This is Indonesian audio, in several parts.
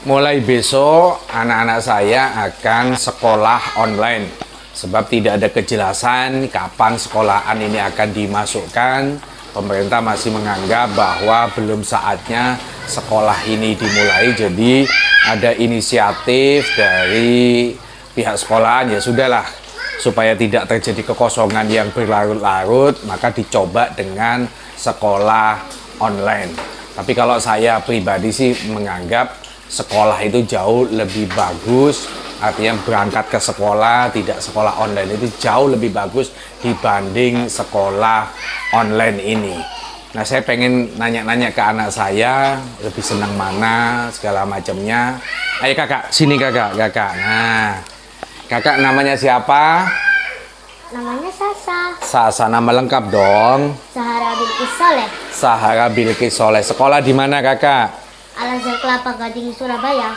Mulai besok anak-anak saya akan sekolah online. Sebab tidak ada kejelasan kapan sekolahan ini akan dimasukkan. Pemerintah masih menganggap bahwa belum saatnya sekolah ini dimulai. Jadi ada inisiatif dari pihak sekolahan, ya sudahlah, supaya tidak terjadi kekosongan yang berlarut-larut, maka dicoba dengan sekolah online. Tapi kalau saya pribadi sih menganggap sekolah itu jauh lebih bagus, artinya berangkat ke sekolah, tidak sekolah online itu jauh lebih bagus dibanding sekolah online ini. Nah, saya pengen nanya-nanya ke anak saya, lebih senang mana, segala macamnya. Ayo kakak, sini kakak. Nah, kakak namanya siapa? Namanya Sasa. Sasa, nama lengkap dong. Zahara Bilqis Soleh. Zahara Bilqis Soleh. Sekolah di mana kakak? Al-Azhar Kelapa Gading, Surabaya.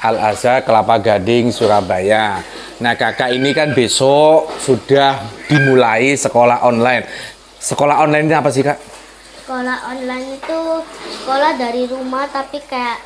Al-Azhar Kelapa Gading, Surabaya. Nah, kakak ini kan besok sudah dimulai sekolah online. Sekolah online ini apa sih, kak? Sekolah online itu sekolah dari rumah tapi kayak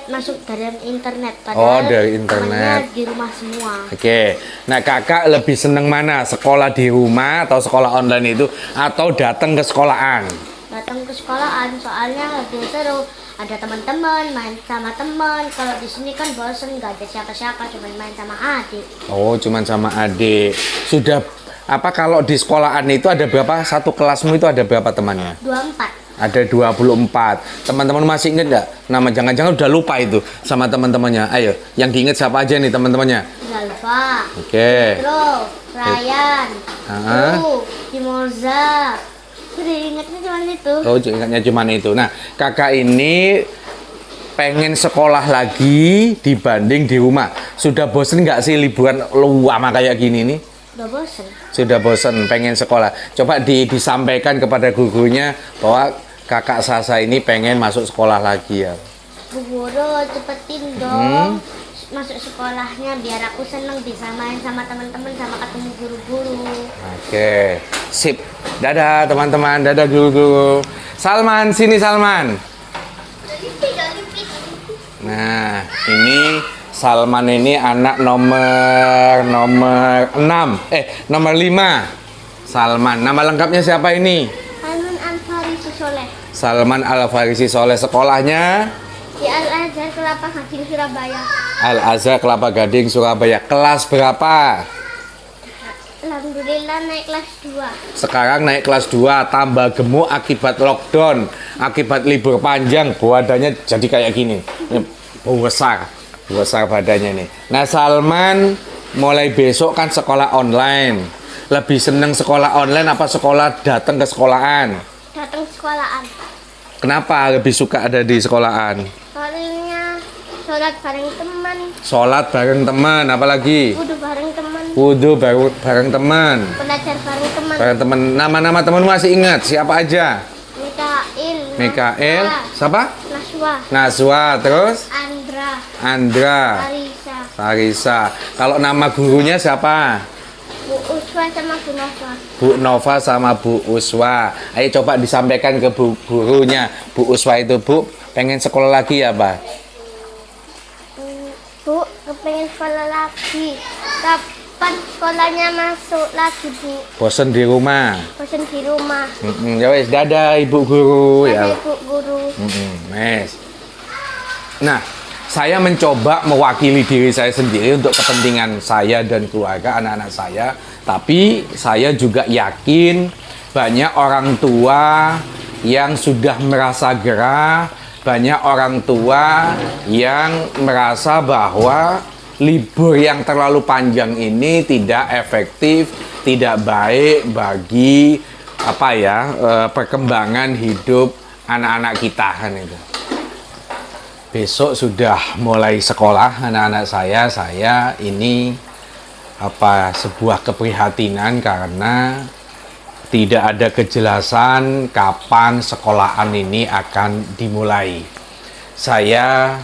masuk dari internet. Oh, dari internet. Temannya di rumah semua. Oke. Nah, kakak lebih seneng mana? Sekolah di rumah atau sekolah online itu? Atau datang ke sekolahan? Datang ke sekolahan soalnya lebih seru. Ada teman-teman, main sama teman. Kalau di sini kan bosen, nggak ada siapa-siapa, cuma main sama adik. Oh, cuman sama adik. Sudah apa kalau di sekolahan itu ada berapa? Satu kelasmu itu ada berapa temannya? 24. Ada 24. Teman-teman masih ingat nggak? Nama jangan-jangan udah lupa itu sama teman-temannya. Ayo, yang diingat siapa aja nih teman-temannya? Zalfa. Oke. Pedro, Ryan, Ah. Timoza. Sudah ingatnya cuma itu. Oh, ingatnya cuma itu. Nah, kakak ini pengen sekolah lagi dibanding di rumah. Sudah bosen nggak sih liburan lama kayak gini nih? Udah bosen. Sudah bosen, pengen sekolah. Coba disampaikan kepada gurunya bahwa kakak Sasa ini pengen masuk sekolah lagi ya. Bu Guru, cepetin dong masuk sekolahnya biar aku seneng bisa main sama teman-teman, sama ketemu guru-guru. Oke, sip. Dadah teman-teman, dadah guru-guru. Salman, sini Salman. Nah, ini Salman ini anak nomor 6. Nomor 5. Salman. Nama lengkapnya siapa ini? Salman Al-Farisi Soleh. Salman Al-Farisi Soleh. Sekolahnya Di Al-Azhar Kelapa Gading, Surabaya. Al-Azhar Kelapa Gading, Surabaya. Kelas berapa? Alhamdulillah naik kelas 2. Sekarang naik kelas 2, tambah gemuk akibat lockdown, akibat libur panjang, badannya jadi kayak gini. Ini besar badannya nih. Nah, Salman mulai besok kan sekolah online. Lebih seneng sekolah online apa sekolah datang ke sekolahan? Datang sekolahan. Kenapa lebih suka ada di sekolahan? Soalnya sholat bareng teman, Sholat bareng teman, apalagi? wudhu bareng teman, Wudhu bareng teman. belajar bareng teman. Bareng teman. Nama-nama teman masih ingat? Siapa aja? Mikael, siapa? Naswa, terus? Andra, Arisa, Sarisa. Kalau nama gurunya siapa? Bu Uswa sama Bu Nova. Bu Nova sama Bu Uswa. Ayo coba disampaikan ke gurunya. Bu Uswa itu, Bu, pengen sekolah lagi ya, Pak? Bu, kepengen sekolah lagi. Kapan sekolahnya masuk lagi, Bu? Bosen di rumah. Bosan di rumah. Ya wes, dadah Ibu Guru. Ada Ya. Ibu Guru. Mes. Nah, saya mencoba mewakili diri saya sendiri untuk kepentingan saya dan keluarga anak-anak saya. Tapi saya juga yakin banyak orang tua yang sudah merasa gerah, banyak orang tua yang merasa bahwa libur yang terlalu panjang ini tidak efektif, tidak baik bagi perkembangan hidup anak-anak kita kan itu. Besok sudah mulai sekolah anak-anak saya ini sebuah keprihatinan karena tidak ada kejelasan kapan sekolahan ini akan dimulai. Saya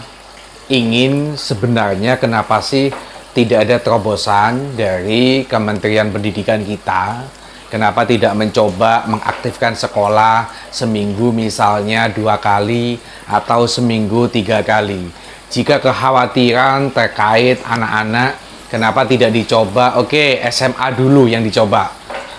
ingin sebenarnya kenapa sih tidak ada terobosan dari Kementerian Pendidikan kita. Kenapa tidak mencoba mengaktifkan sekolah seminggu misalnya 2 kali atau seminggu 3 kali? Jika kekhawatiran terkait anak-anak, kenapa tidak dicoba? Oke, SMA dulu yang dicoba.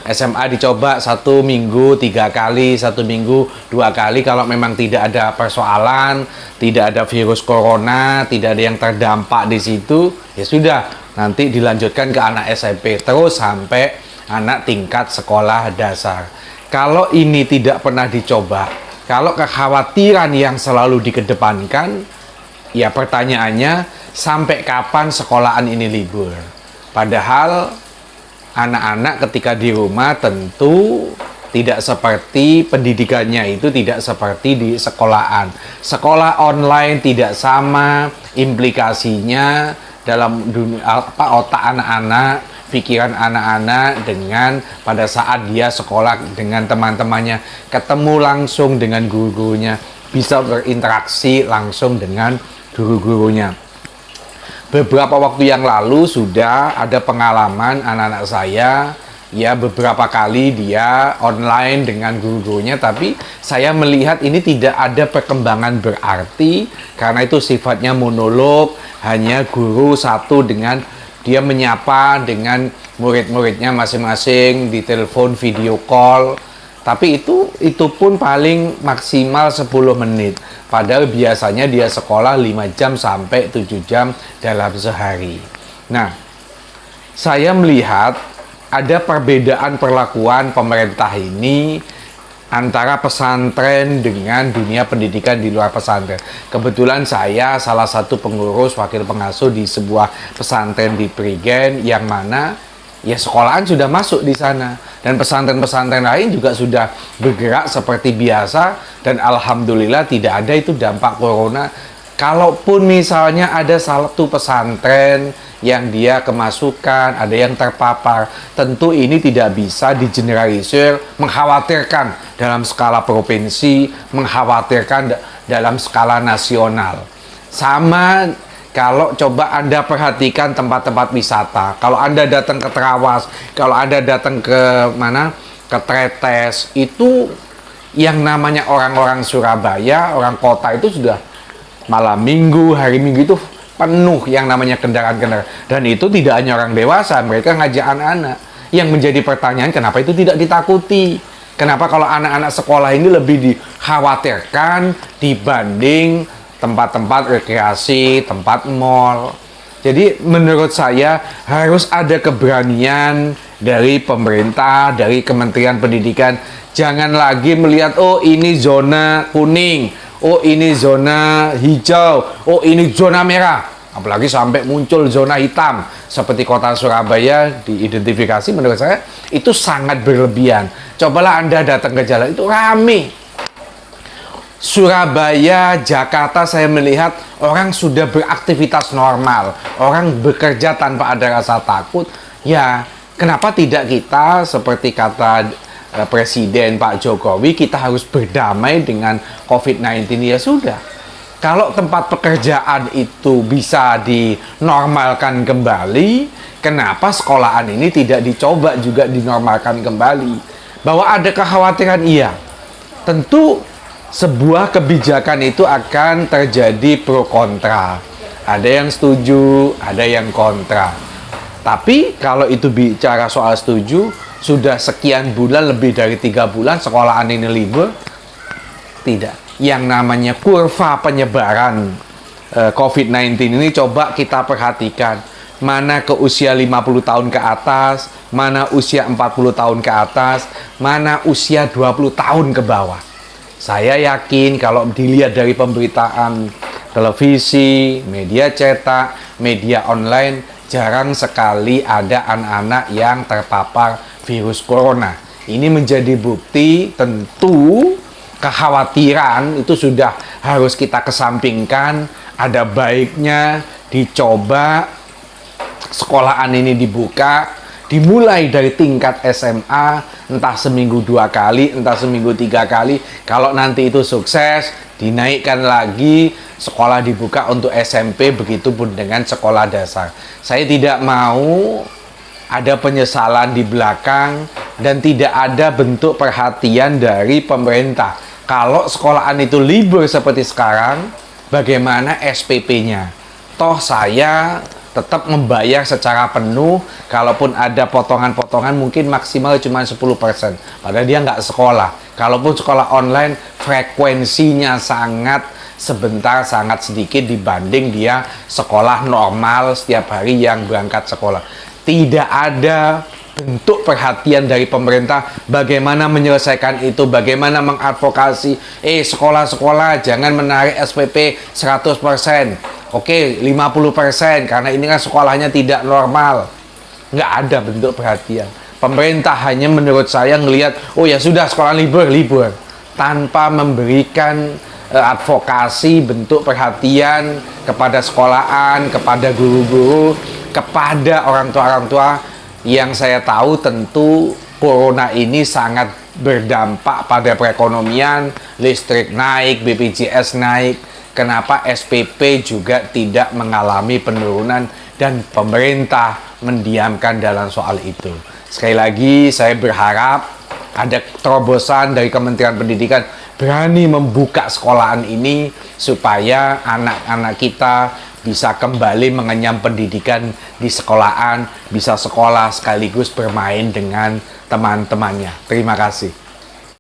SMA dicoba 1 minggu 3 kali, 1 minggu 2 kali. Kalau memang tidak ada persoalan, tidak ada virus corona, tidak ada yang terdampak di situ, ya sudah. Nanti dilanjutkan ke anak SMP terus sampai anak tingkat sekolah dasar. Kalau ini tidak pernah dicoba, kalau kekhawatiran yang selalu dikedepankan, ya pertanyaannya sampai kapan sekolahan ini libur? Padahal anak-anak ketika di rumah tentu tidak seperti pendidikannya itu tidak seperti di sekolahan. Sekolah online tidak sama implikasinya dalam dunia otak anak-anak, pikiran anak-anak dengan pada saat dia sekolah dengan teman-temannya, ketemu langsung dengan guru-gurunya, bisa berinteraksi langsung dengan guru-gurunya. Beberapa waktu yang lalu sudah ada pengalaman anak-anak saya, ya beberapa kali dia online dengan guru-gurunya, tapi saya melihat ini tidak ada perkembangan berarti karena itu sifatnya monolog, hanya guru satu dengan dia menyapa dengan murid-muridnya masing-masing di telepon video call. Tapi itu pun paling maksimal 10 menit. Padahal biasanya dia sekolah 5 jam sampai 7 jam dalam sehari. Nah, saya melihat ada perbedaan perlakuan pemerintah ini antara pesantren dengan dunia pendidikan di luar pesantren. Kebetulan saya salah satu pengurus wakil pengasuh di sebuah pesantren di Prigen yang mana ya sekolahan sudah masuk di sana. Dan pesantren-pesantren lain juga sudah bergerak seperti biasa dan alhamdulillah tidak ada itu dampak corona. Kalaupun misalnya ada satu pesantren yang dia kemasukan, ada yang terpapar, tentu ini tidak bisa digeneralisir, mengkhawatirkan dalam skala provinsi, mengkhawatirkan dalam skala nasional. Sama kalau coba Anda perhatikan tempat-tempat wisata, kalau Anda datang ke Trawas, kalau Anda datang ke mana, ke Tretes, itu yang namanya orang-orang Surabaya, orang kota itu sudah malam minggu, hari minggu itu penuh yang namanya kendaraan-kendaraan. Dan itu tidak hanya orang dewasa, mereka ngajak anak-anak. Yang menjadi pertanyaan, kenapa itu tidak ditakuti? Kenapa kalau anak-anak sekolah ini lebih dikhawatirkan dibanding tempat-tempat rekreasi, tempat mall? Jadi menurut saya harus ada keberanian dari pemerintah, dari Kementerian Pendidikan. Jangan lagi melihat, oh ini zona kuning, oh ini zona hijau, oh ini zona merah. Apalagi sampai muncul zona hitam seperti kota Surabaya diidentifikasi, menurut saya itu sangat berlebihan. Cobalah Anda datang ke jalan, itu rame. Surabaya, Jakarta saya melihat orang sudah beraktivitas normal, orang bekerja tanpa ada rasa takut. Ya, kenapa tidak kita seperti kata Presiden Pak Jokowi, kita harus berdamai dengan COVID-19? Ya sudah, kalau tempat pekerjaan itu bisa dinormalkan kembali, kenapa sekolahan ini tidak dicoba juga dinormalkan kembali? Bahwa ada kekhawatiran, iya, tentu sebuah kebijakan itu akan terjadi pro kontra. Ada yang setuju, ada yang kontra. Tapi kalau itu bicara soal setuju, sudah sekian bulan, lebih dari 3 bulan sekolahan ini libur, tidak. Yang namanya kurva penyebaran COVID-19 ini coba kita perhatikan. Mana ke usia 50 tahun ke atas, mana usia 40 tahun ke atas, mana usia 20 tahun ke bawah. Saya yakin kalau dilihat dari pemberitaan televisi, media cetak, media online, jarang sekali ada anak-anak yang terpapar virus corona. Ini menjadi bukti tentu kekhawatiran itu sudah harus kita kesampingkan. Ada baiknya dicoba sekolahan ini dibuka, dimulai dari tingkat SMA, entah seminggu 2 kali, entah seminggu 3 kali. Kalau nanti itu sukses, dinaikkan lagi, sekolah dibuka untuk SMP, begitupun dengan sekolah dasar. Saya tidak mau ada penyesalan di belakang dan tidak ada bentuk perhatian dari pemerintah. Kalau sekolahan itu libur seperti sekarang, bagaimana SPP-nya. Toh saya tetap membayar secara penuh, kalaupun ada potongan-potongan mungkin maksimal cuma 10%. Padahal dia nggak sekolah. Kalaupun sekolah online, frekuensinya sangat sebentar, sangat sedikit dibanding dia sekolah normal setiap hari yang berangkat sekolah. Tidak ada bentuk perhatian dari pemerintah bagaimana menyelesaikan itu, bagaimana mengadvokasi, sekolah-sekolah jangan menarik SPP 100%, oke 50%, karena ini kan sekolahnya tidak normal. Nggak ada bentuk perhatian. Pemerintah hanya menurut saya ngelihat, oh ya sudah sekolah libur, tanpa memberikan advokasi, bentuk perhatian kepada sekolahan, kepada guru-guru, kepada orang tua yang saya tahu tentu corona ini sangat berdampak pada perekonomian, listrik naik, BPJS naik. Kenapa SPP juga tidak mengalami penurunan dan pemerintah mendiamkan dalam soal itu. Sekali lagi saya berharap ada terobosan dari Kementerian Pendidikan berani membuka sekolahan ini supaya anak-anak kita bisa kembali mengenyam pendidikan di sekolahan, bisa sekolah sekaligus bermain dengan teman-temannya. Terima kasih.